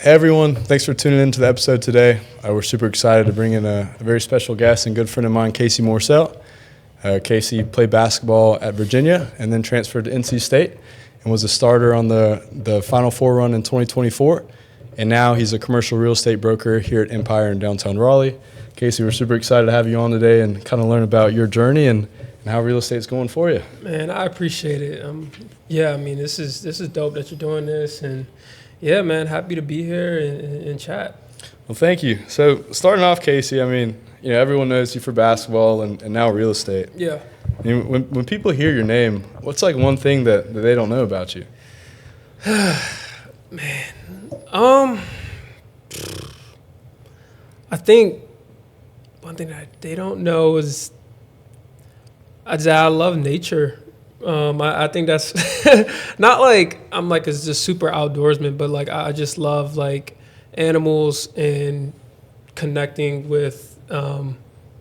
Hey everyone, thanks for tuning into the episode today. We're super excited to bring in a very special guest and good friend of mine, Casey Morsell. Casey played basketball at Virginia and then transferred to NC State and was a starter on the Final Four run in 2024. And now he's a commercial real estate broker here at Empire in downtown Raleigh. Casey, we're super excited to have you on today and kind of learn about your journey and how real estate's going for you. Man, I appreciate it. This is dope that you're doing this, and yeah, man, happy to be here and chat. Well, thank you. So starting off, Casey, everyone knows you for basketball and now real estate. Yeah. When people hear your name, what's like one thing that they don't know about you? Man, I think one thing that they don't know is I love nature. I think that's not like I'm like it's just super outdoorsman, but like I just love like animals and connecting with, I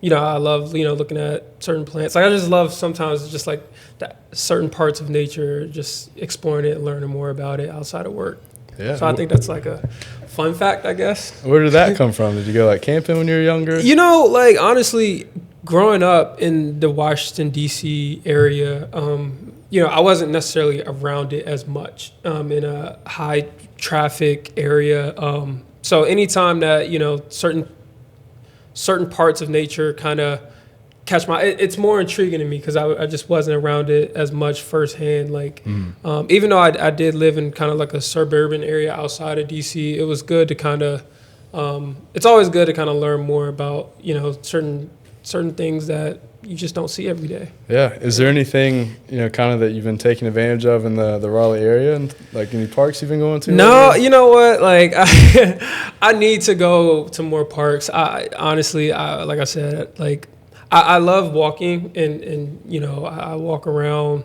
love, looking at certain plants. Like I just love sometimes just like that certain parts of nature, just exploring it and learning more about it outside of work. Yeah. So I think that's like a fun fact, I guess. Where did that come from? Did you go like camping when you were younger? Like honestly, growing up in the Washington, D.C. area, I wasn't necessarily around it as much in a high traffic area. So anytime that, certain parts of nature kind of catch it's more intriguing to me because I just wasn't around it as much firsthand. Like, even though I did live in kind of like a suburban area outside of D.C., it was good to kind of, it's always good to kind of learn more about, certain things that you just don't see every day. Yeah. Is there anything, kind of that you've been taking advantage of in the Raleigh area and like any parks you've been going to? No, you know what? Like I need to go to more parks. I honestly, like I said, like I love walking and I walk around,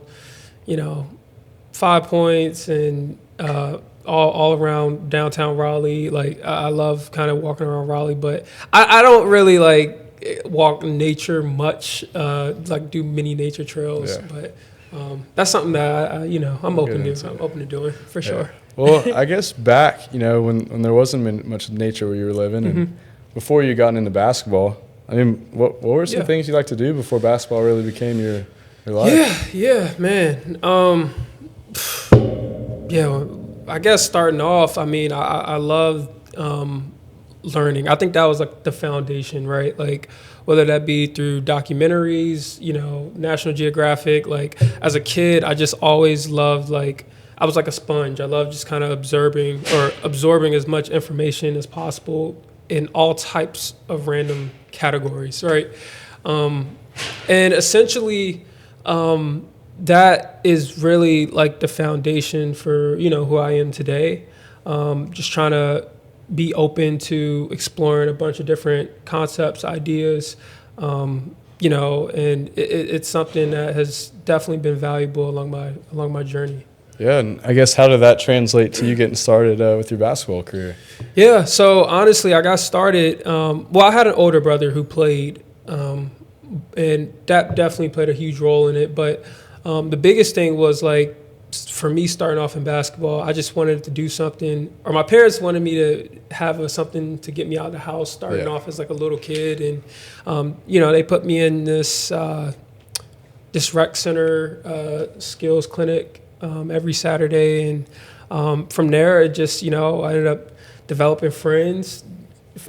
5 Points and all around downtown Raleigh. Like I love kind of walking around Raleigh, but I don't really like walk nature much, like do mini nature trails. Yeah. But that's something that I'm open to doing for sure. Well, I guess back, when there wasn't much nature where you were living, and before you gotten into basketball, what were some things you like to do before basketball really became your life? Yeah, man. I guess starting off, I love learning. I think that was like the foundation, right? Like whether that be through documentaries, National Geographic. Like as a kid, I just always loved I was like a sponge. I loved just kind of absorbing as much information as possible in all types of random categories, right? And essentially, that is really like the foundation for, who I am today. Just trying to be open to exploring a bunch of different concepts, ideas, and it's something that has definitely been valuable along my journey. Yeah, and I guess how did that translate to you getting started with your basketball career? Yeah, so honestly, I got started. I had an older brother who played, and that definitely played a huge role in it. But the biggest thing was like, for me starting off in basketball, I just wanted to do something, or my parents wanted me to have something to get me out of the house starting off as like a little kid. And, they put me in this rec center skills clinic every Saturday. And from there, it just, I ended up developing friends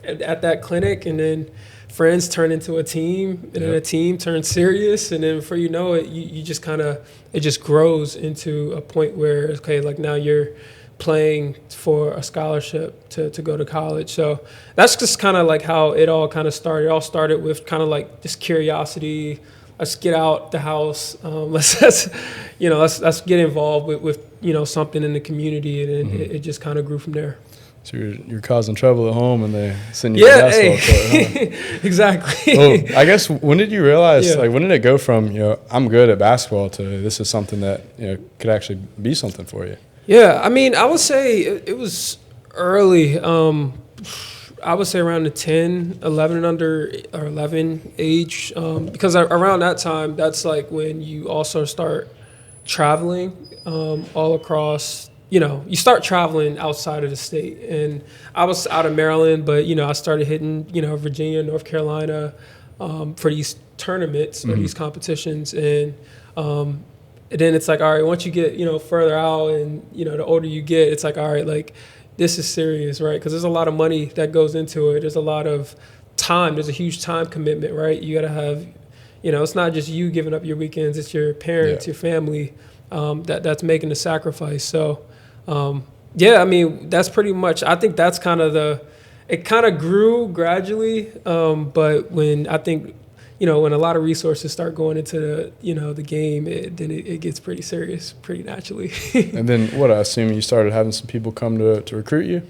at that clinic, and then friends turn into a team, and then a team turns serious, and then before you know it, you just kind of, it just grows into a point where, okay, like now you're playing for a scholarship to go to college. So that's just kind of like how it all kind of started. It all started with kind of like this curiosity. Let's get out the house. Let's get involved with something in the community, and then it just kind of grew from there. So you're causing trouble at home, and they send you to basketball court, huh? Exactly. Well, I guess when did you realize, like, when did it go from, I'm good at basketball to this is something that, could actually be something for you? Yeah, I would say it was early. I would say around the 10, 11 and under, or 11 age, because around that time, that's like when you also start traveling all across you start traveling outside of the state. And I was out of Maryland, but, I started hitting, Virginia, North Carolina for these tournaments or these competitions. And then it's like, all right, once you get, further out and, the older you get, it's like, all right, like, this is serious, right? Because there's a lot of money that goes into it. There's a lot of time. There's a huge time commitment, right? You got to have, it's not just you giving up your weekends. It's your parents, your family that's making the sacrifice. So, I mean, that's pretty much, I think that's kind of it kind of grew gradually. But when I think, when a lot of resources start going into the game, then it gets pretty serious pretty naturally. And then I assume you started having some people come to recruit you?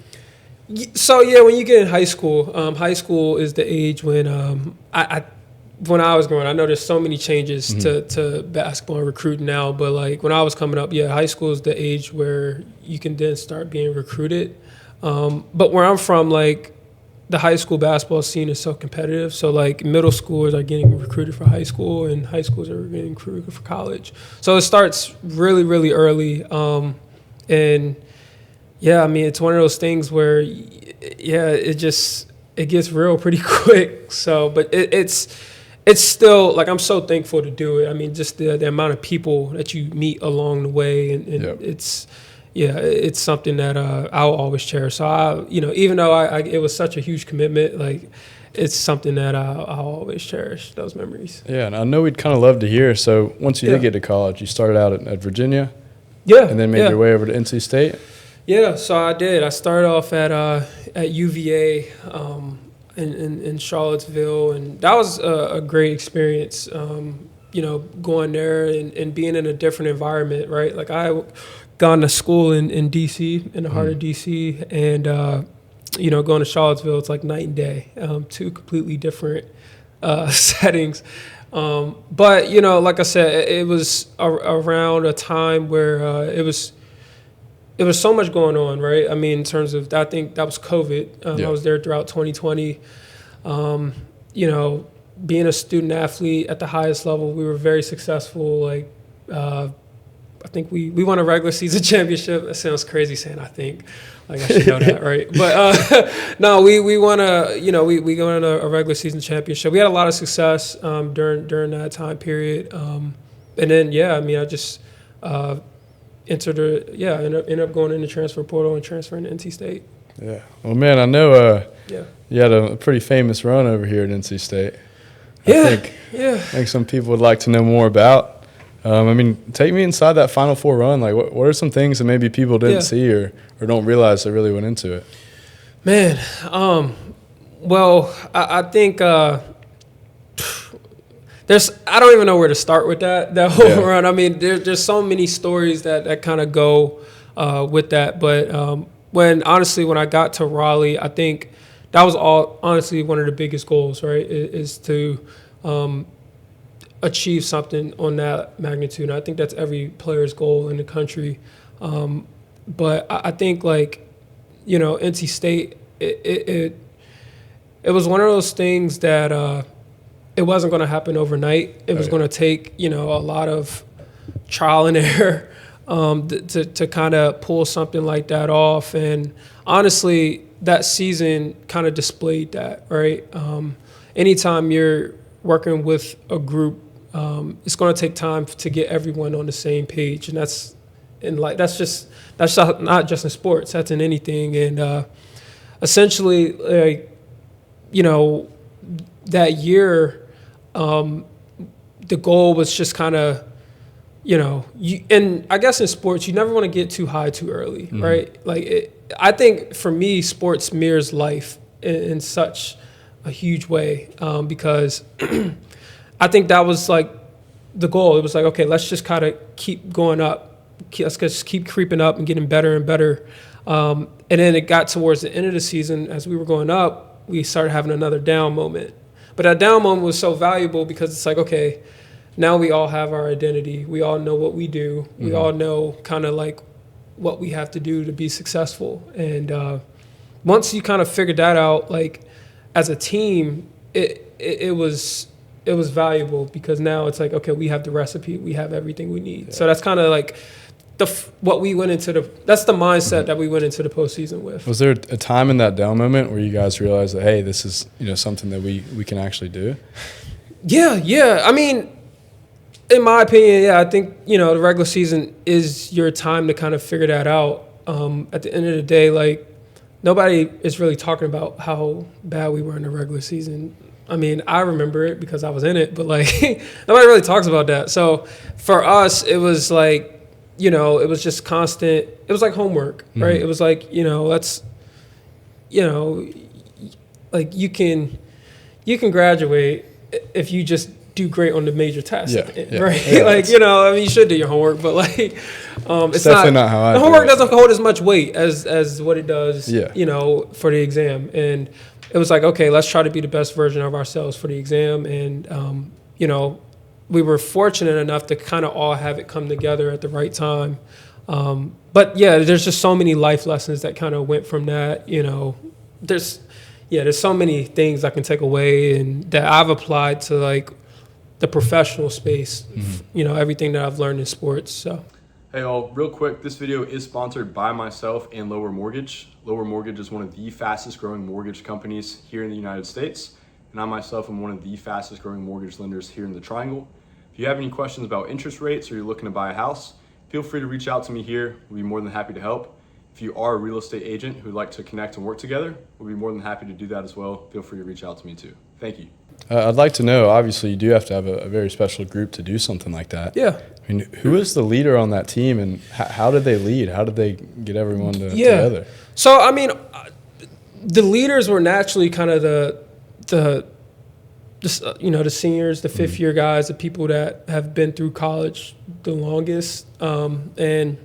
So, when you get in high school is the age when when I was growing, I know there's so many changes to basketball and recruiting now, but like when I was coming up, high school is the age where you can then start being recruited. But where I'm from, like the high school basketball scene is so competitive. So like middle schoolers are getting recruited for high school and high schools are getting recruited for college. So it starts really, really early. And I mean, it's one of those things where, it gets real pretty quick. So, but it's still, like, I'm so thankful to do it. I mean, just the amount of people that you meet along the way, and it's something that I'll always cherish. So, even though it was such a huge commitment, like, it's something that I'll always cherish, those memories. Yeah, and I know we'd kind of love to hear. So once you did get to college, you started out at Virginia? Yeah. And then made your way over to NC State? Yeah, so I did. I started off at UVA, in Charlottesville, and that was a great experience. Going there and being in a different environment, right? Like I gone to school in DC, in the heart of DC, and going to Charlottesville, it's like night and day, two completely different settings. But like I said, it was around a time where it was so much going on, right? I mean, in terms of, I think that was COVID. I was there throughout 2020. Being a student athlete at the highest level, we were very successful. Like, I think we won a regular season championship. That sounds crazy saying I think. Like, I should know that, right? But no, we won we won a regular season championship. We had a lot of success during that time period. And then, I mean, I just ended up going in the transfer portal and transferring to NC State. Yeah. Well, man, I know you had a pretty famous run over here at NC State. I think some people would like to know more about. I mean, take me inside that Final Four run. Like, what are some things that maybe people didn't see or don't realize that really went into it? Man, well, I think I don't even know where to start with that whole run. I mean, there's so many stories that kind of go with that. But when I got to Raleigh, I think that was honestly one of the biggest goals, right, is to achieve something on that magnitude. And I think that's every player's goal in the country. But I think, like, NC State, it was one of those things that it wasn't going to happen overnight. It was going to take, a lot of trial and error to kind of pull something like that off. And honestly, that season kind of displayed that, right? Anytime you're working with a group, it's going to take time to get everyone on the same page. And that's not just in sports, that's in anything. And essentially, like, that year, the goal was just kind of, and I guess in sports, you never want to get too high too early, right? Like, I think for me, sports mirrors life in such a huge way, because I think that was like the goal. It was like, okay, let's just kind of keep going up. Let's just keep creeping up and getting better and better. And then it got towards the end of the season, as we were going up, we started having another down moment. But that down moment was so valuable because it's like, okay, now we all have our identity. We all know what we do. We all know kind of like what we have to do to be successful. And once you kind of figured that out, like, as a team, it was valuable because now it's like, okay, we have the recipe. We have everything we need. Yeah. So that's kind of like what we went into that's the mindset that we went into the postseason with. Was there a time in that down moment where you guys realized that, hey, this is, something that we can actually do? Yeah. I mean, in my opinion, yeah, I think, the regular season is your time to kind of figure that out. At the end of the day, like, nobody is really talking about how bad we were in the regular season. I mean, I remember it because I was in it, but, like, nobody really talks about that. So for us, it was like, it was just constant. It was like homework, right? Mm-hmm. It was like, let's, like you can graduate if you just do great on the major tests, right? Yeah, like, I mean, you should do your homework, but like, it's definitely not how I the do homework it. doesn't hold as much weight as what it does, for the exam. And it was like, okay, let's try to be the best version of ourselves for the exam. And, we were fortunate enough to kind of all have it come together at the right time. But yeah, there's just so many life lessons that kind of went from that. There's so many things I can take away and that I've applied to like the professional space. Everything that I've learned in sports. So. Hey all, real quick, this video is sponsored by myself and Lower Mortgage. Lower Mortgage is one of the fastest growing mortgage companies here in the United States. And I myself am one of the fastest growing mortgage lenders here in the Triangle. If you have any questions about interest rates or you're looking to buy a house, feel free to reach out to me here. We'll be more than happy to help. If you are a real estate agent who'd like to connect and work together, we'll be more than happy to do that as well. Feel free to reach out to me too. Thank you. I'd like to know, obviously you do have to have a very special group to do something like that. Yeah. I mean, who is the leader on that team and how did they lead? How did they get everyone together? So, I mean, the leaders were naturally kind of the seniors, the fifth year guys, the people that have been through college the longest. And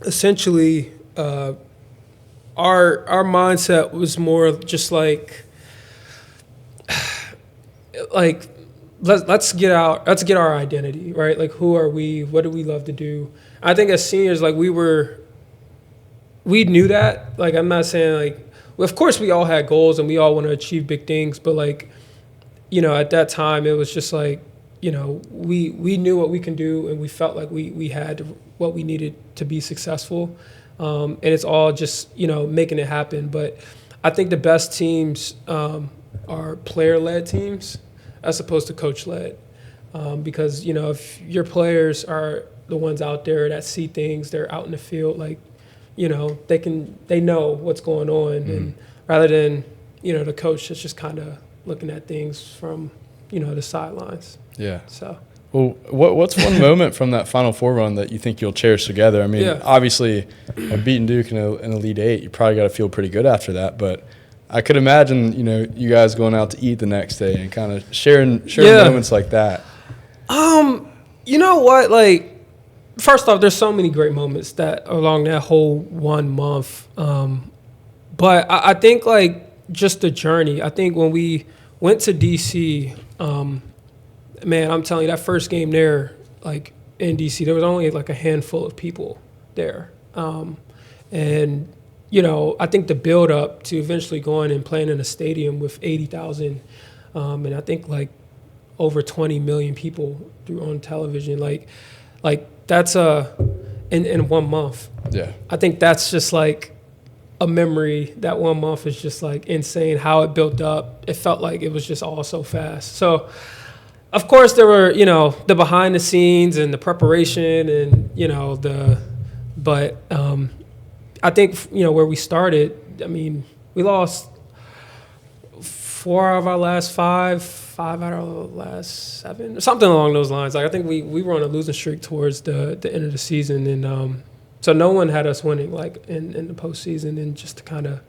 essentially, our mindset was more just like let's get our identity, right? Like, who are we? What do we love to do? I think as seniors, like we knew that. Like, I'm not saying like, well, of course we all had goals and we all want to achieve big things, but like, at that time it was just like, we knew what we can do and we felt like we had what we needed to be successful. And it's all just, making it happen. But I think the best teams are player-led teams as opposed to coach-led. Because, if your players are the ones out there that see things, they're out in the field, like, they know what's going on. And rather than, the coach that's just kind of looking at things from, the sidelines. Yeah. So. Well, what's one moment from that Final Four run that you think you'll cherish together? I mean, obviously, beating Duke in an Elite Eight, you probably got to feel pretty good after that. But I could imagine, you guys going out to eat the next day and kind of sharing moments like that. You know what? Like, first off, there's so many great moments that along that whole 1 month. But I think like just the journey. I think when we went to DC. Man, I'm telling you, that first game there, like in DC, there was only like a handful of people there. And, I think the build up to eventually going and playing in a stadium with 80,000, and I think like over 20 million people on television, like that's in 1 month. Yeah. I think that's just like a memory. That 1 month is just like insane how it built up. It felt like it was just all so fast. So, of course, there were, the behind the scenes and the preparation and, but I think, where we started, I mean, we lost 4 out of our last 5 out of our last 7, something along those lines. Like, I think we were on a losing streak towards the end of the season. And so no one had us winning, like, in the postseason. And just to kind of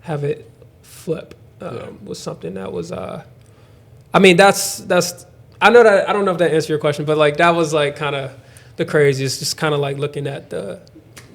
have it flip was something that was, I mean, that's I know that I don't know if that answered your question, but like that was like kind of the craziest. Just kind of like looking at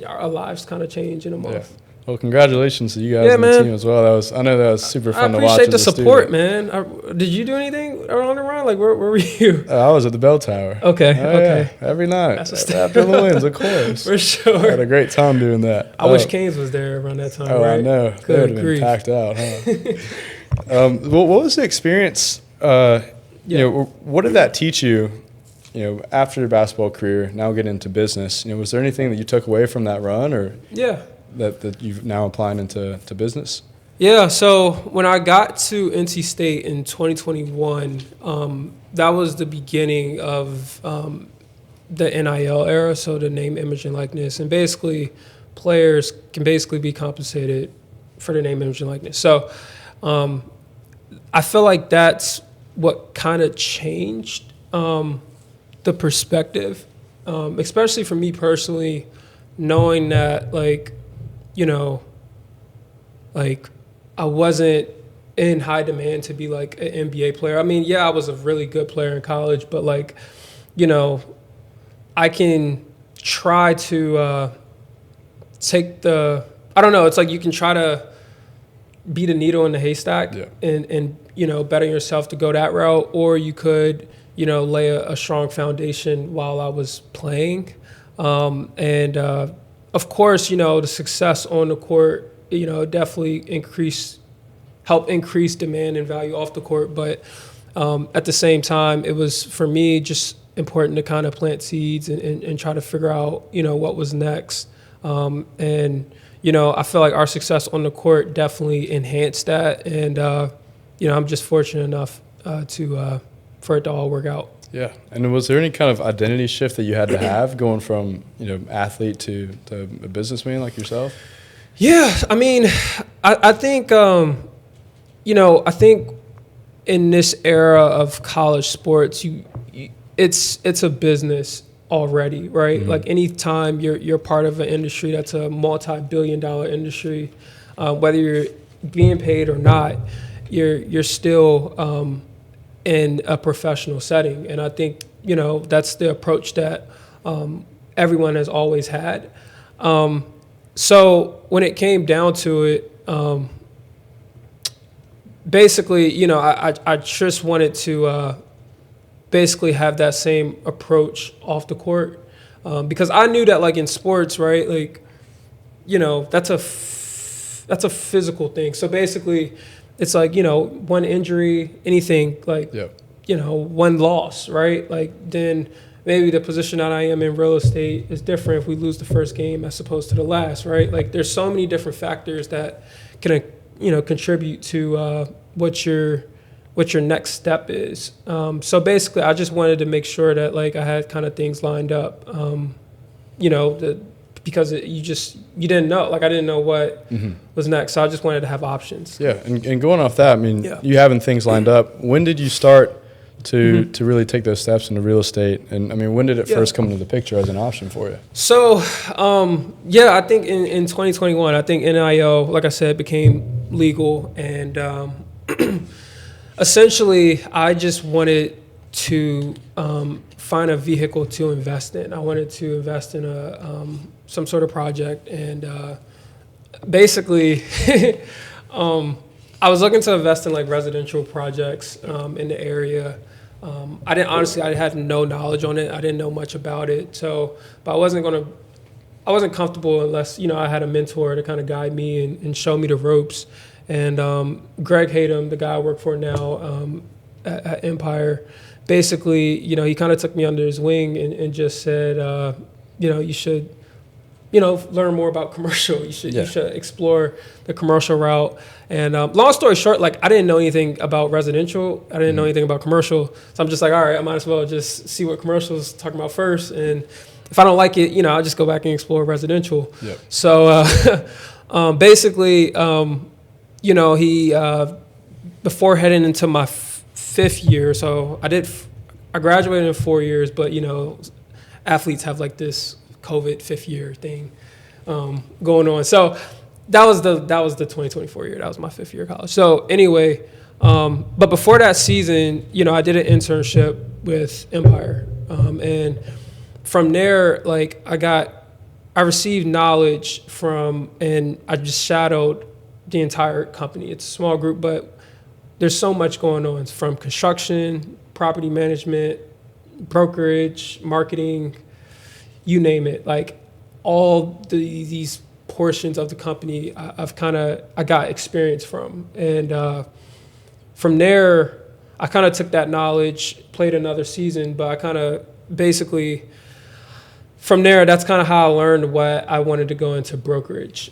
our lives kind of change in a month. Yeah. Well, congratulations to you guys and the team as well. I know that was super fun to watch. I appreciate the support, man. Did you do anything around the run? Like, where were you? I was at the Bell Tower. Okay. Okay. Yeah. Every night after the wins, of course. For sure. I had a great time doing that. I wish Canes was there around that time. Oh, right? I know. They would have been packed out, huh? What was the experience? What did that teach you? after your basketball career, now getting into business, was there anything that you took away from that run, or that you've now applying into business? Yeah, so when I got to NC State in 2021, that was the beginning of the NIL era, so the name, image, and likeness. And basically, players can basically be compensated for their name, image, and likeness. So I feel like that's what kind of changed the perspective, especially for me personally, knowing that, I wasn't in high demand to be like an NBA player. I mean, yeah, I was a really good player in college, but I can try to take I don't know, it's like you can try to be the needle in the haystack and better yourself to go that route, or you could, lay a strong foundation while I was playing. Of course, the success on the court, definitely help increase demand and value off the court. But at the same time, it was, for me, just important to kind of plant seeds and try to figure out, what was next. I feel like our success on the court definitely enhanced that. And, I'm just fortunate enough for it to all work out. Yeah. And was there any kind of identity shift that you had to have going from, athlete to a businessman like yourself? Yeah, I mean, I think, I think in this era of college sports, it's a business already, right? Mm-hmm. Like anytime you're part of an industry that's a multi-billion-dollar industry, whether you're being paid or not, you're still in a professional setting, and I think that's the approach that everyone has always had. So when it came down to it, basically, I just wanted to basically have that same approach off the court, because I knew that, like, in sports, right, like, that's a physical thing. So basically, it's like, one injury, anything, like, one loss, right? Like, then maybe the position that I am in real estate is different if we lose the first game as opposed to the last, right? Like, there's so many different factors that can, contribute to what your next step is. So basically, I just wanted to make sure that, like, I had kind of things lined up, because you didn't know. Like, I didn't know what was next, so I just wanted to have options. Yeah, and going off that, I mean, you having things lined up, when did you start to really take those steps into real estate? And I mean, when did it first come into the picture as an option for you? So, I think in 2021, I think NIL, like I said, became legal. And essentially, I just wanted to find a vehicle to invest in. I wanted to invest in some sort of project. And basically, I was looking to invest in, like, residential projects in the area. I had no knowledge on it. I didn't know much about it. But I wasn't comfortable unless, I had a mentor to kind of guide me and show me the ropes. And Greg Hayden, the guy I work for now at Empire, basically, he kind of took me under his wing and just said, you should, learn more about commercial. You should explore the commercial route. And long story short, like, I didn't know anything about residential. I didn't know anything about commercial. So I'm just like, all right, I might as well just see what commercial is talking about first. And if I don't like it, I'll just go back and explore residential. Yep. So basically, he, before heading into my fifth year, so I graduated in 4 years, but, athletes have, like, this COVID fifth year thing going on. So that was the 2024 year. That was my fifth year of college. So anyway, but before that season, I did an internship with Empire. And from there, like, I received knowledge from, and I just shadowed the entire company. It's a small group, but there's so much going on, from construction, property management, brokerage, marketing, you name it. Like, all these portions of the company I got experience from. And from there, I kind of took that knowledge, played another season, but I kind of basically from there, that's kind of how I learned why I wanted to go into brokerage.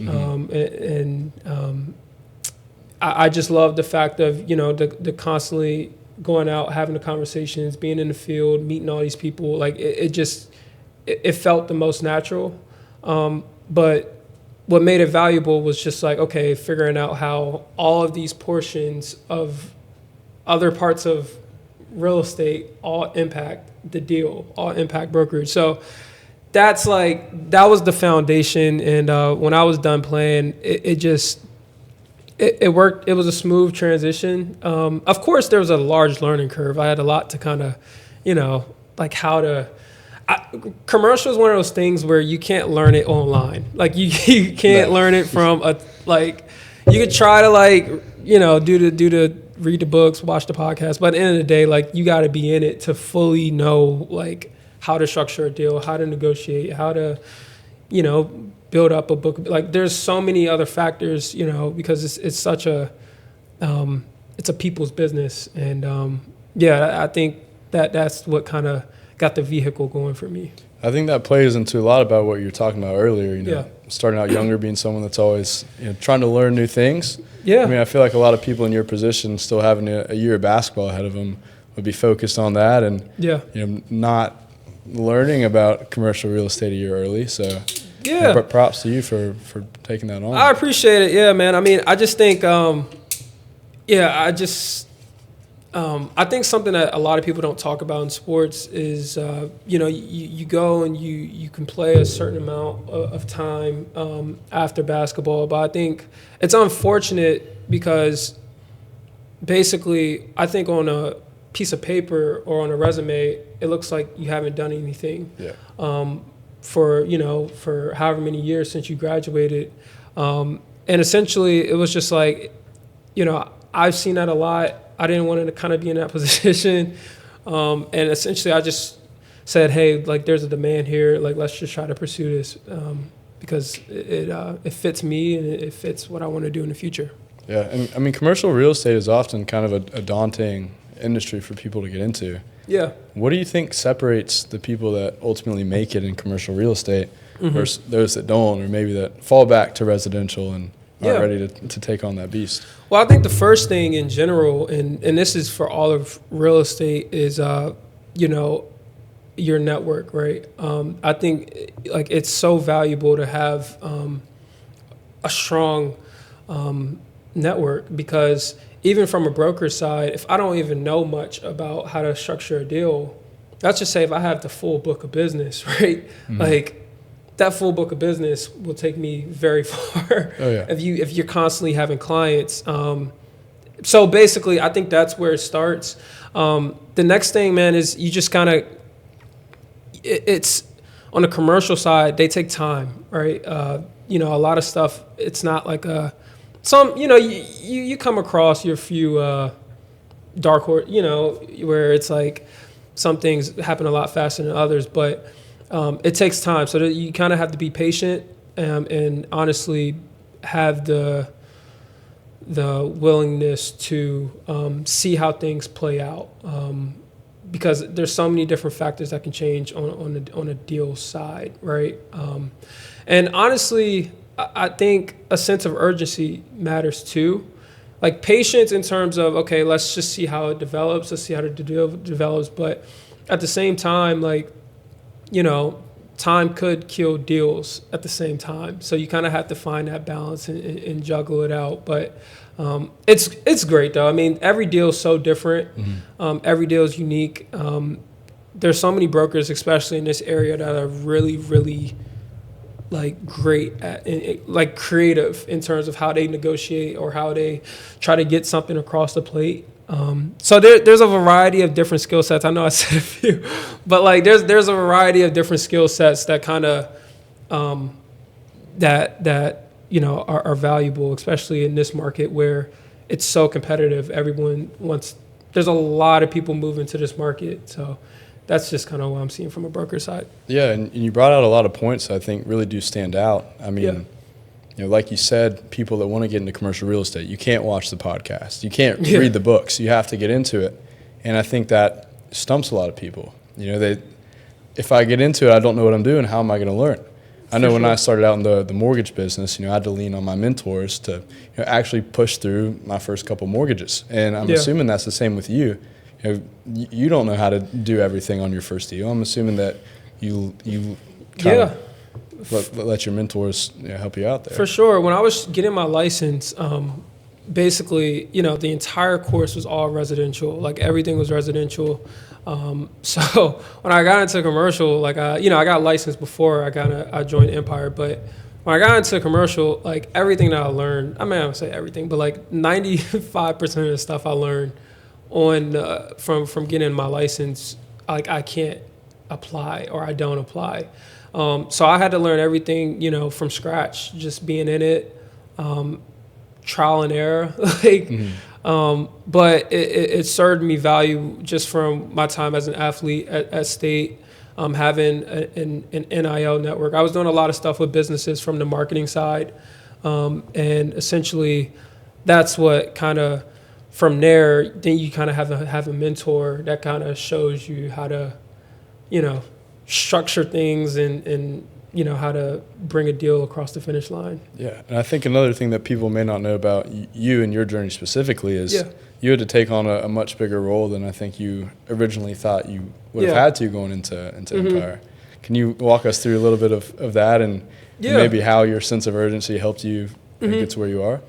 I just love the fact of, the constantly going out, having the conversations, being in the field, meeting all these people. Like it felt the most natural. But what made it valuable was just like, okay, figuring out how all of these portions of other parts of real estate all impact the deal, all impact brokerage. So that was the foundation. And when I was done playing, it worked. It was a smooth transition. Of course, there was a large learning curve. I had a lot to kind of, how to. Commercial is one of those things where you can't learn it online. Like you can't learn it from you could try to do the read the books, watch the podcast, but at the end of the day, you got to be in it to fully know how to structure a deal, how to negotiate, how to, build up a book. There's so many other factors, because it's such a it's a people's business, and I think that's what kind of got the vehicle going for me. I think that plays into a lot about what you were talking about earlier, starting out younger, being someone that's always trying to learn new things. Yeah. I mean, I feel like a lot of people in your position still having a year of basketball ahead of them would be focused on that and not learning about commercial real estate a year early. So props to you for taking that on. I appreciate it. Yeah, man. I mean, I just think, I think something that a lot of people don't talk about in sports is, you go and you can play a certain amount of time after basketball. But I think it's unfortunate because basically I think on a piece of paper or on a resume, it looks like you haven't done anything for however many years since you graduated. And essentially it was just I've seen that a lot. I didn't want to kind of be in that position. And essentially I just said, hey, there's a demand here. Let's just try to pursue this because it fits me and it fits what I want to do in the future. Yeah. And I mean, commercial real estate is often kind of a daunting industry for people to get into. Yeah. What do you think separates the people that ultimately make it in commercial real estate versus those that don't, or maybe that fall back to residential and aren't ready to take on that beast? Well, I think the first thing in general, and this is for all of real estate, is your network, right? I think it's so valuable to have a strong network, because even from a broker side, if I don't even know much about how to structure a deal, let's just say if I have the full book of business, right? That full book of business will take me very far. Oh, yeah. If you're constantly having clients. So basically, I think that's where it starts. The next thing, man, is you just kind of, it's on the commercial side, they take time, right? A lot of stuff, it's not like you come across your few dark horse, where it's some things happen a lot faster than others, but it takes time. So you kind of have to be patient and honestly have the willingness to see how things play out, because there's so many different factors that can change on a deal side, right? And honestly, I think a sense of urgency matters too. Patience in terms of, okay, let's just see how it develops. Let's see how the deal develops. But at the same time, time could kill deals at the same time. So you kind of have to find that balance and juggle it out. But it's great, though. I mean, every deal is so different. Every deal is unique. There's so many brokers, especially in this area, that are really, really great at creative in terms of how they negotiate or how they try to get something across the plate. So there's a variety of different skill sets. I know I said a few, but there's a variety of different skill sets that kind of are valuable, especially in this market where it's so competitive. Everyone wants. There's a lot of people moving to this market, so that's just kind of what I'm seeing from a broker side. Yeah, and you brought out a lot of points that I think really do stand out. I mean, like you said, people that want to get into commercial real estate, you can't watch the podcast. You can't read the books. You have to get into it. And I think that stumps a lot of people. They if I get into it, I don't know what I'm doing. How am I going to learn? I know when I started out in the mortgage business, I had to lean on my mentors to actually push through my first couple mortgages. And I'm assuming that's the same with you. You don't know how to do everything on your first deal. I'm assuming that you kind of let your mentors help you out there. For sure. When I was getting my license, basically, the entire course was all residential. Like everything was residential. So when I got into commercial, like I got licensed before I joined Empire, but when I got into commercial, like everything that I learned, I don't say everything, but like 95% of the stuff I learned from getting my license, like I can't apply or I don't apply. So I had to learn everything, from scratch, just being in it, trial and error, but it served me value just from my time as an athlete at State, having an NIL network. I was doing a lot of stuff with businesses from the marketing side, and essentially that's what kind of, from there, then you kind of have a mentor that kind of shows you how to, structure things and how to bring a deal across the finish line. Yeah, and I think another thing that people may not know about you and your journey specifically is you had to take on a much bigger role than I think you originally thought you would have had to going into Empire. Can you walk us through a little bit of that and maybe how your sense of urgency helped you get to where you are?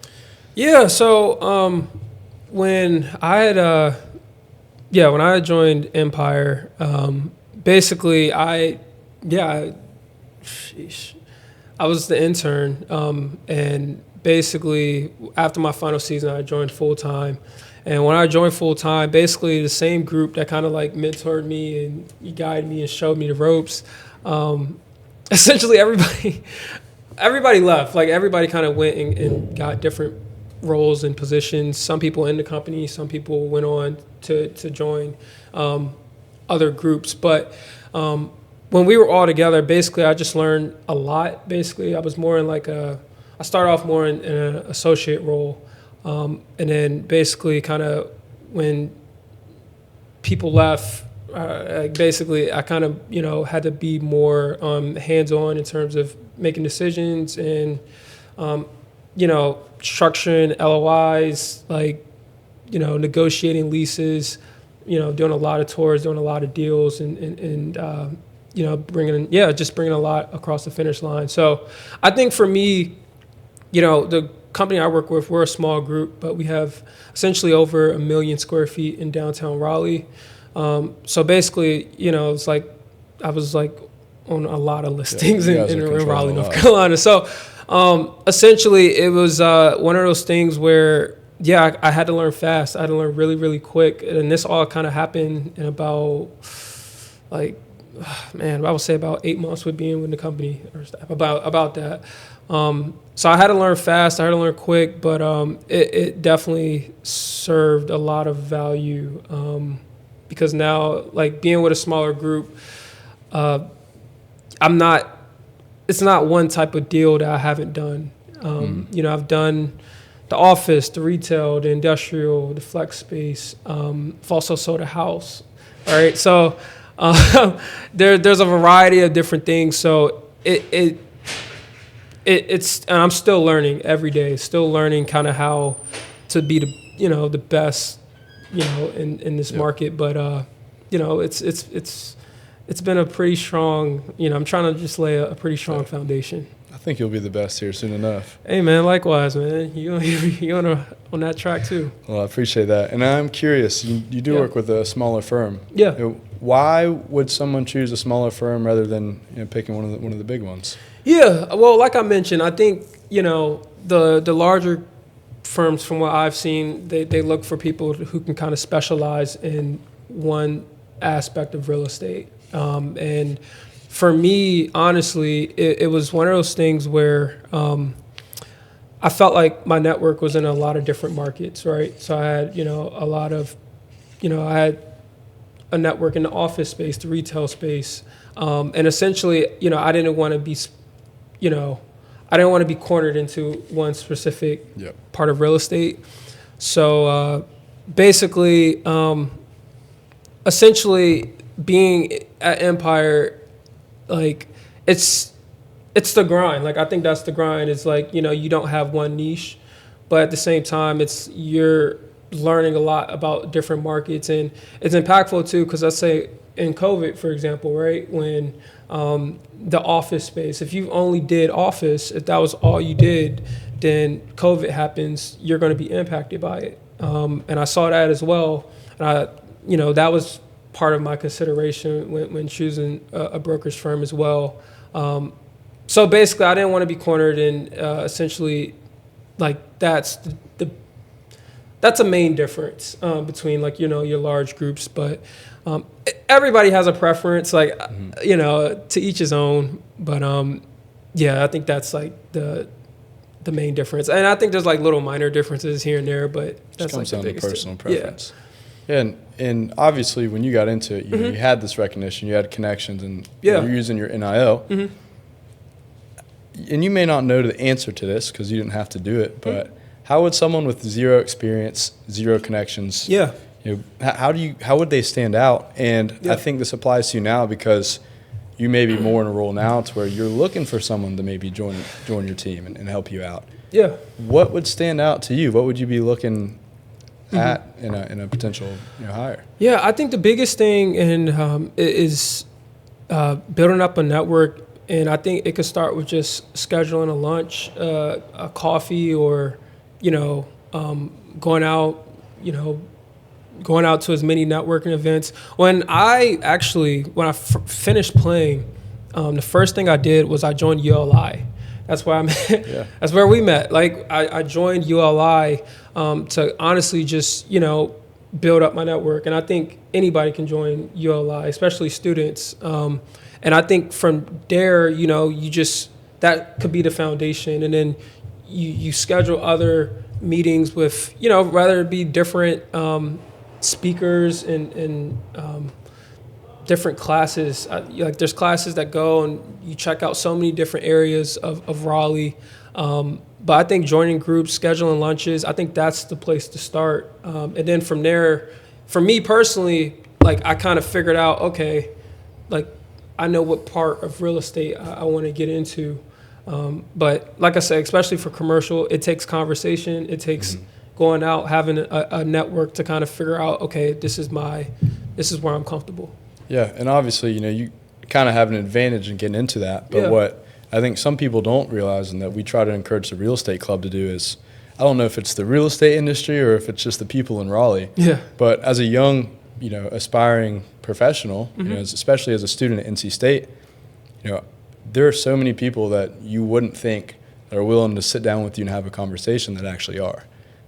Yeah, so when I had joined Empire, basically I was the intern, and basically after my final season, I joined full-time. And when I joined full-time, basically the same group that kind of like mentored me and guided me and showed me the ropes, essentially everybody left. Like everybody kind of went and got different roles and positions. Some people in the company, some people went on to join other groups. But when we were all together, basically I just learned a lot. Basically I was more in I started off more in an associate role. And then basically kind of when people left, basically I kind of, had to be more hands-on in terms of making decisions and, structuring LOIs, negotiating leases, doing a lot of tours, doing a lot of deals and bringing a lot across the finish line. So I think for me, the company I work with, we're a small group, but we have essentially over 1 million square feet in downtown Raleigh. So basically, it's like I was like on a lot of listings in Raleigh, North Carolina. So essentially, it was one of those things where, I had to learn fast. I had to learn really, really quick. And this all kind of happened in about, I would say about 8 months with being with the company, or about that. So I had to learn fast. I had to learn quick, but it definitely served a lot of value because now, like being with a smaller group, it's not one type of deal that I haven't done. I've done the office, the retail, the industrial, the flex space. I've also sold a house. All right, so there's a variety of different things. So it's and I'm still learning every day. Still learning kind of how to be the best in this market. But it's been a pretty strong, I'm trying to just lay a pretty strong foundation. I think you'll be the best here soon enough. Hey, man, likewise, man. You're on that track, too. Well, I appreciate that. And I'm curious, you do work with a smaller firm. Yeah. Why would someone choose a smaller firm rather than picking one of the big ones? Yeah, well, like I mentioned, I think, the larger firms, from what I've seen, they look for people who can kind of specialize in one aspect of real estate. And for me, honestly, it was one of those things where I felt like my network was in a lot of different markets, right? So I had, a lot of, I had a network in the office space, the retail space. And essentially, I didn't want to be, I didn't want to be cornered into one specific part of real estate. So basically, essentially, being at Empire, like it's the grind. Like I think that's the grind. It's like, you know, you don't have one niche, but at the same time, you're learning a lot about different markets, and it's impactful too. Because let's say in COVID, for example, right, when the office space, if you only did office, if that was all you did, then COVID happens, you're going to be impacted by it. And I saw that as well. And that was part of my consideration when choosing a brokerage firm as well. So basically, I didn't want to be cornered, and essentially, like that's that's a main difference between, like, you know, your large groups. But everybody has a preference, like you know, to each his own. But yeah, I think that's like the main difference, and I think there's like little minor differences here and there, but that's comes like the down to biggest personal thing. preference. Yeah, and obviously when you got into it, you know, you had this recognition, you had connections, and you're using your NIL. And you may not know the answer to this because you didn't have to do it, but how would someone with zero experience, zero connections, you know, how would they stand out? And I think this applies to you now because you may be more in a role now to where you're looking for someone to maybe join your team and help you out. Yeah. What would stand out to you? What would you be looking at in a potential, you know, hire? Yeah, I think the biggest thing is building up a network. And I think it could start with just scheduling a lunch, a coffee, or, you know, going out to as many networking events. When I finished playing, the first thing I did was I joined ULI. That's where I met. That's where we met. Like I joined ULI to honestly just, you know, build up my network. And I think anybody can join ULI, especially students. And I think from there, you know, that could be the foundation. And then you schedule other meetings with, you know, rather it be different speakers and different classes. Like there's classes that go and you check out so many different areas of Raleigh. But I think joining groups, scheduling lunches, I think that's the place to start. And then from there, for me personally, like I kind of figured out, okay, like I know what part of real estate I want to get into. But like I said, especially for commercial, it takes conversation. It takes going out, having a network to kind of figure out, okay, this is where I'm comfortable. Yeah, and obviously, you know, you kind of have an advantage in getting into that. But what I think some people don't realize, and that we try to encourage the real estate club to do, is I don't know if it's the real estate industry or if it's just the people in Raleigh. Yeah. But as a young, you know, aspiring professional, you know, especially as a student at NC State, you know, there are so many people that you wouldn't think are willing to sit down with you and have a conversation that actually are.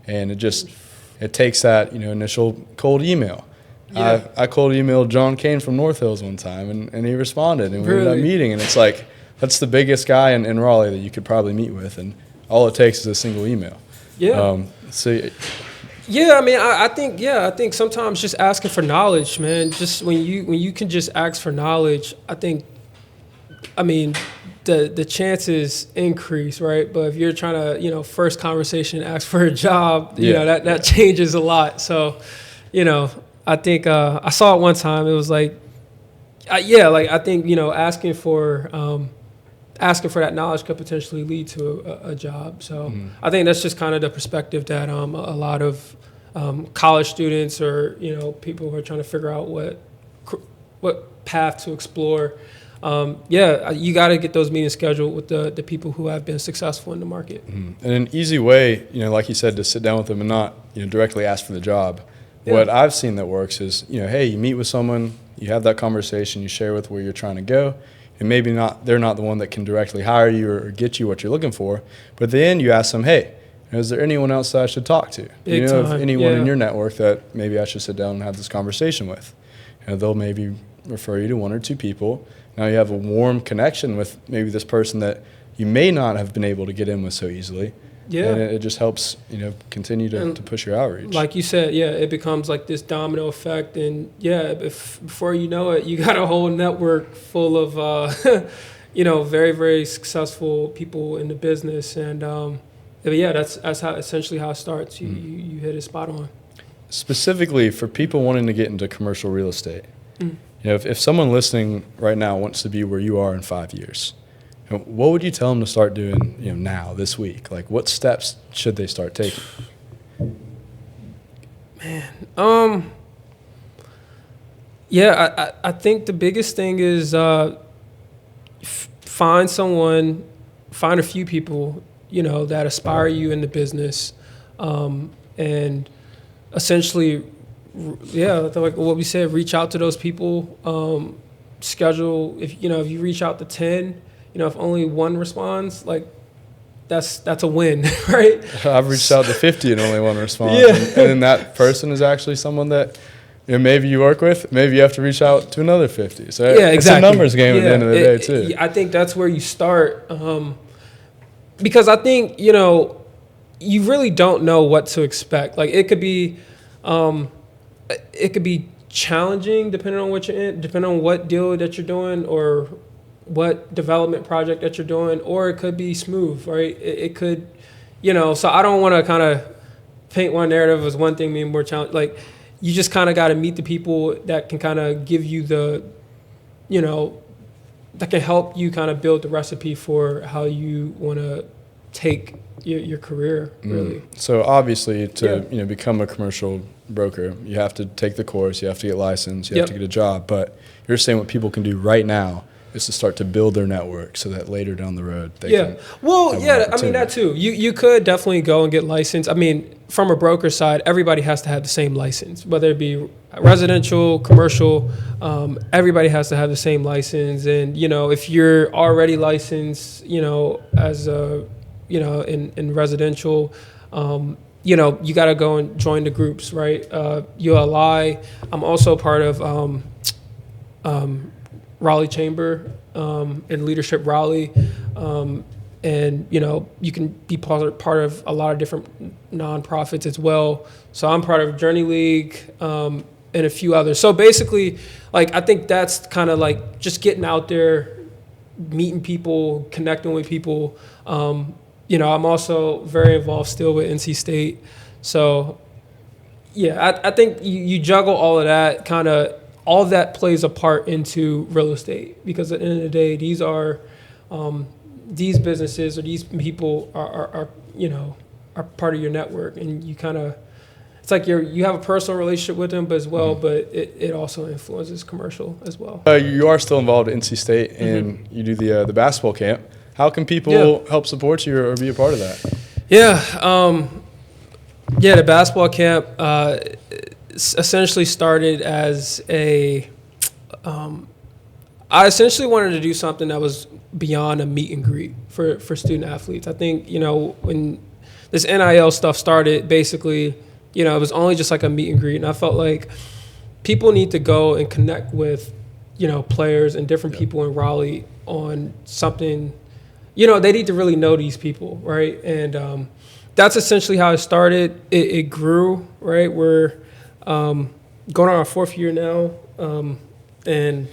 And it takes that, you know, initial cold email. Yeah. I cold emailed John Kane from North Hills one time, and he responded, and we ended up meeting. And it's like, that's the biggest guy in Raleigh that you could probably meet with, and all it takes is a single email. Yeah. Yeah, I mean, I think sometimes just asking for knowledge, man. Just when you can just ask for knowledge, I mean, the chances increase, right? But if you're trying to, you know, first conversation, ask for a job, you know, that changes a lot. So, you know, I think I saw it one time. It was like, I think, you know, asking for that knowledge could potentially lead to a job. So I think that's just kind of the perspective that a lot of college students, or, you know, people who are trying to figure out what path to explore. You got to get those meetings scheduled with the people who have been successful in the market. And an easy way, you know, like you said, to sit down with them and not, you know, directly ask for the job. What I've seen that works is, you know, hey, you meet with someone, you have that conversation, you share with where you're trying to go, and maybe they're not the one that can directly hire you or get you what you're looking for, but at the end you ask them, hey, is there anyone else that I should talk to? Big you know, time. If anyone in your network that maybe I should sit down and have this conversation with. You know, they'll maybe refer you to one or two people. Now you have a warm connection with maybe this person that you may not have been able to get in with so easily. Yeah. And it just helps, you know, continue to push your outreach. Like you said, it becomes like this domino effect. And before you know it, you got a whole network full of, you know, very, very successful people in the business. And that's how essentially how it starts. You hit it spot on. Specifically for people wanting to get into commercial real estate, If someone listening right now wants to be where you are in 5 years, what would you tell them to start doing, now, this week? Like, what steps should they start taking? Yeah, I think the biggest thing is find a few people, that aspire you in the business, and essentially, like what we said, reach out to those people, schedule, if you reach out to 10, if only one responds, like that's a win, right? I've reached out to 50 and only one responds. Yeah. And then that person is actually someone that maybe you work with, maybe you have to reach out to another 50. So yeah, exactly. It's a numbers game at the end of the day too. I think that's where you start, because I think, you really don't know what to expect. Like it could be challenging depending on depending on what deal that you're doing or what development project that you're doing, or it could be smooth, right? It could, so I don't want to kind of paint one narrative as one thing being more challenging. Like you just kind of got to meet the people that can kind of give you that can help you kind of build the recipe for how you want to take your career, really. So obviously to become a commercial broker, you have to take the course, you have to get licensed, you have to get a job. But you're saying what people can do right now is to start to build their network so that later down the road they can. I mean that too. You could definitely go and get licensed. I mean, from a broker side, everybody has to have the same license, whether it be residential, commercial. Everybody has to have the same license. And if you're already licensed, as a in residential, you got to go and join the groups, right? ULI. I'm also part of Raleigh Chamber and Leadership Raleigh. And, you can be part of a lot of different nonprofits as well. So I'm part of Journey League and a few others. So basically, like, I think that's kind of like just getting out there, meeting people, connecting with people. I'm also very involved still with NC State. So, yeah, I think you juggle all of that, all of that plays a part into real estate, because at the end of the day, these are these businesses or these people are part of your network, and you it's like you have a personal relationship with them, but as well, but it also influences commercial as well. You are still involved at NC State, and you do the basketball camp. How can people help support you or be a part of that? The basketball camp essentially started as I essentially wanted to do something that was beyond a meet and greet for student athletes. I think, when this NIL stuff started, basically, it was only just like a meet and greet. And I felt like people need to go and connect with, players and different people in Raleigh on something. They need to really know these people, right? And that's essentially how it started. It grew, right? We're going on our 4th year now. And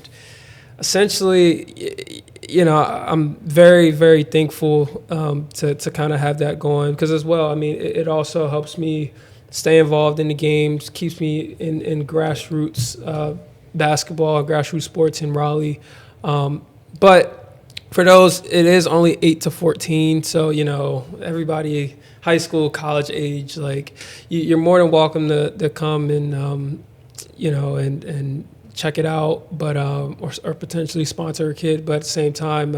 essentially, I'm very, very thankful to kind of have that going, because as well, I mean, it also helps me stay involved in the games, keeps me in grassroots basketball, grassroots sports in Raleigh. But for those, it is only 8 to 14, so everybody, high school, college age, like you're more than welcome to come and and check it out, but or potentially sponsor a kid. But at the same time,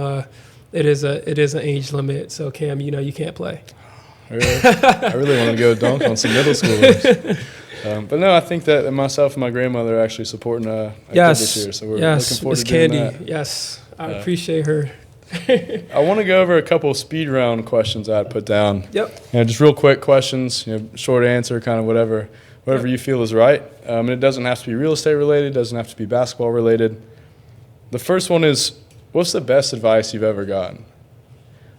it is an age limit. So Cam, you can't play. I really want to go dunk on some middle schoolers. But no, I think that myself and my grandmother are actually supporting a kid this year, so we're looking forward to doing that. Yes, I appreciate her. I want to go over a couple of speed round questions I had put down. Yep. Just real quick questions, short answer, kind of whatever you feel is right. And it doesn't have to be real estate related, doesn't have to be basketball related. The first one is, what's the best advice you've ever gotten?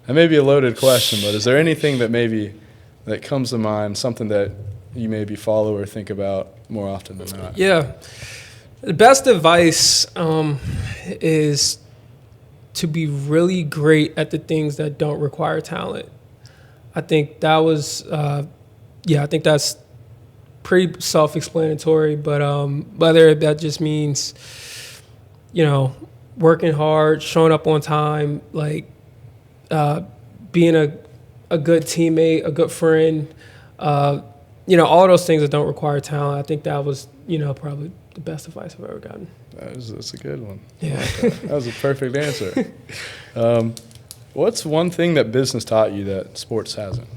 That may be a loaded question, but is there anything that comes to mind, something that you maybe follow or think about more often than not? Yeah. The best advice is to be really great at the things that don't require talent. I think that was, I think that's pretty self-explanatory, but whether that just means, you know, working hard, showing up on time, like being a good teammate, a good friend, all those things that don't require talent. I think that was, probably the best advice I've ever gotten. That's a good one. Yeah. That was a perfect answer. What's one thing that business taught you that sports hasn't?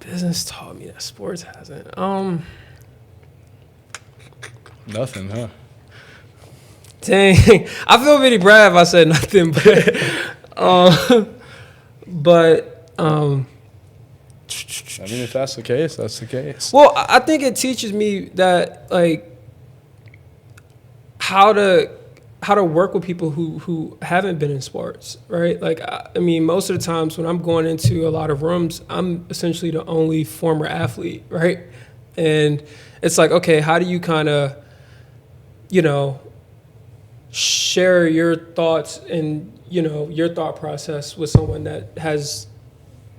Business taught me that sports hasn't. Nothing, huh? Dang, I feel really bad if I said nothing, but I mean, if that's the case, that's the case. Well, I think it teaches me that, like, how to work with people who haven't been in sports, right? Like, I mean, most of the times when I'm going into a lot of rooms, I'm essentially the only former athlete, right? And it's like, okay, how do you kind of, share your thoughts and, your thought process with someone that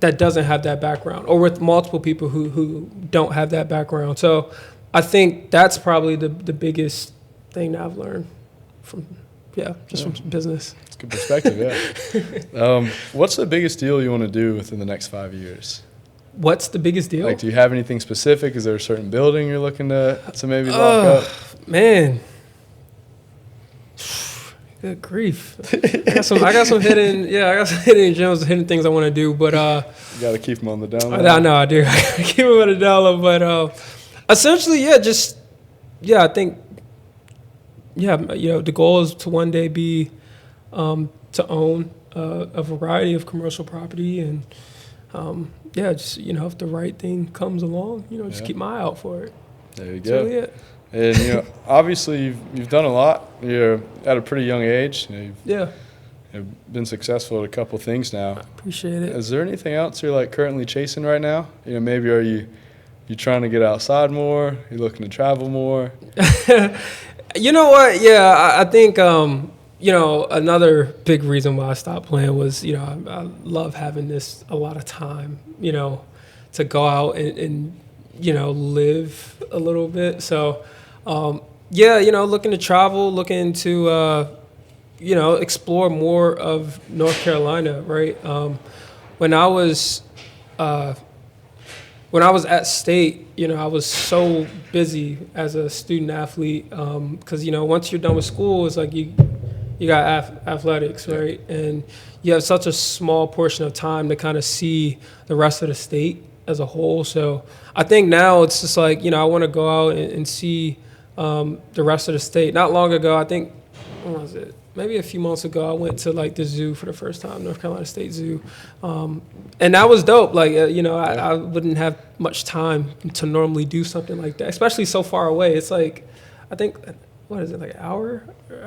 doesn't have that background, or with multiple people who don't have that background. So I think that's probably the biggest thing that I've learned from business. It's a good perspective, yeah. What's the biggest deal you want to do within the next 5 years? What's the biggest deal? Like, do you have anything specific? Is there a certain building you're looking to maybe lock up? Man. Good grief. I got some hidden gems, hidden things I want to do, but you got to keep them on the down low. I know I do. I keep them on the down low, but essentially, I think the goal is to one day be to own a variety of commercial property, and if the right thing comes along, just keep my eye out for it. There you That's go. really it. And obviously you've done a lot. You're at a pretty young age. You've been successful at a couple things now. I appreciate it. Is there anything else you're like currently chasing right now? Maybe are you trying to get outside more? You looking to travel more? You know what? Yeah, I think another big reason why I stopped playing was I love having a lot of time to go out and live a little bit. So looking to travel, looking to explore more of North Carolina, right? When I was at state, I was so busy as a student athlete, because once you're done with school, it's like you got athletics, right? And you have such a small portion of time to kind of see the rest of the state as a whole. So I think now it's just like, I want to go out and see the rest of the state. Not long ago, I think, when was it? Maybe a few months ago, I went to like the zoo for the first time, North Carolina State Zoo. And that was dope. Like, I wouldn't have much time to normally do something like that, especially so far away. It's like, I think, what is it, like an hour?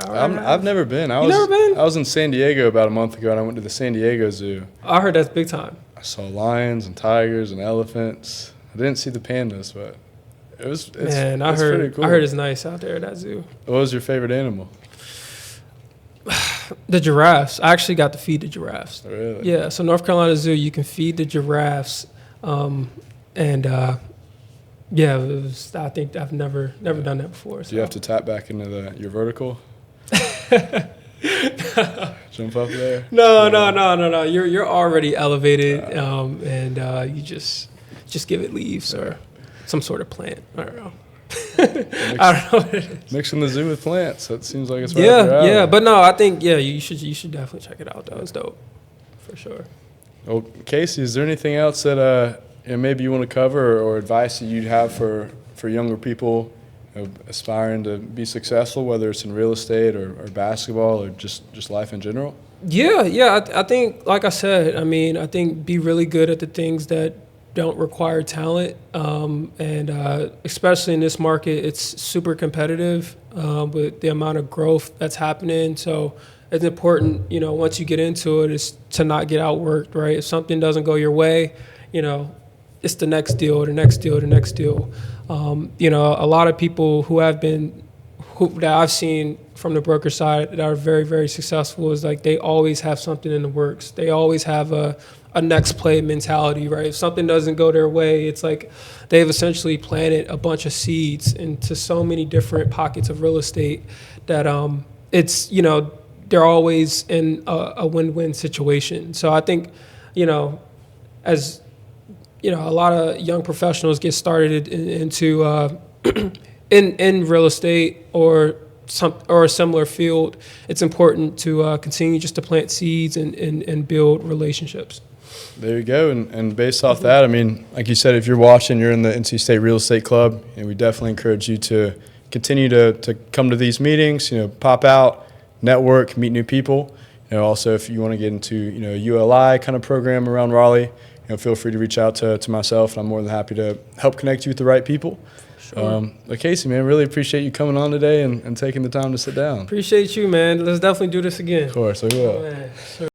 I've never been. Never been? I was in San Diego about a month ago, and I went to the San Diego Zoo. I heard that's big time. I saw lions and tigers and elephants. I didn't see the pandas, but it's pretty cool. I heard it's nice out there at that zoo. What was your favorite animal? The giraffes. I actually got to feed the giraffes. Really? Yeah. So North Carolina Zoo, you can feed the giraffes, I think I've never done that before. So. Do you have to tap back into your vertical? Jump up there? No. You're already elevated, and you just give it leaves or some sort of plant. I don't know. I don't know what it is. Mixing the zoo with plants. That seems like it's right up your alley. Yeah. But no, I think you should definitely check it out. That was dope, for sure. Well, Casey, is there anything else that maybe you want to cover or advice that you'd have for younger people aspiring to be successful, whether it's in real estate or basketball or just life in general? Yeah. I think, like I said, I think be really good at the things that don't require talent, and especially in this market, it's super competitive with the amount of growth that's happening. So it's important, once you get into it, is to not get outworked, right? If something doesn't go your way, it's the next deal, the next deal, the next deal. A lot of people that I've seen from the broker side that are very, very successful is like they always have something in the works. They always have a a next play mentality, right? If something doesn't go their way, it's like they've essentially planted a bunch of seeds into so many different pockets of real estate that it's, they're always in a win-win situation. So I think, as a lot of young professionals get started into in real estate or a similar field, it's important to continue just to plant seeds and build relationships. There you go. And based off that, I mean, like you said, if you're watching, you're in the NC State Real Estate Club, and we definitely encourage you to continue to come to these meetings, pop out, network, meet new people. Also, if you want to get into, a ULI kind of program around Raleigh, feel free to reach out to myself, and I'm more than happy to help connect you with the right people. Sure. But Casey, man, really appreciate you coming on today and taking the time to sit down. Appreciate you, man. Let's definitely do this again. Of course, we will. Oh, man. Sure.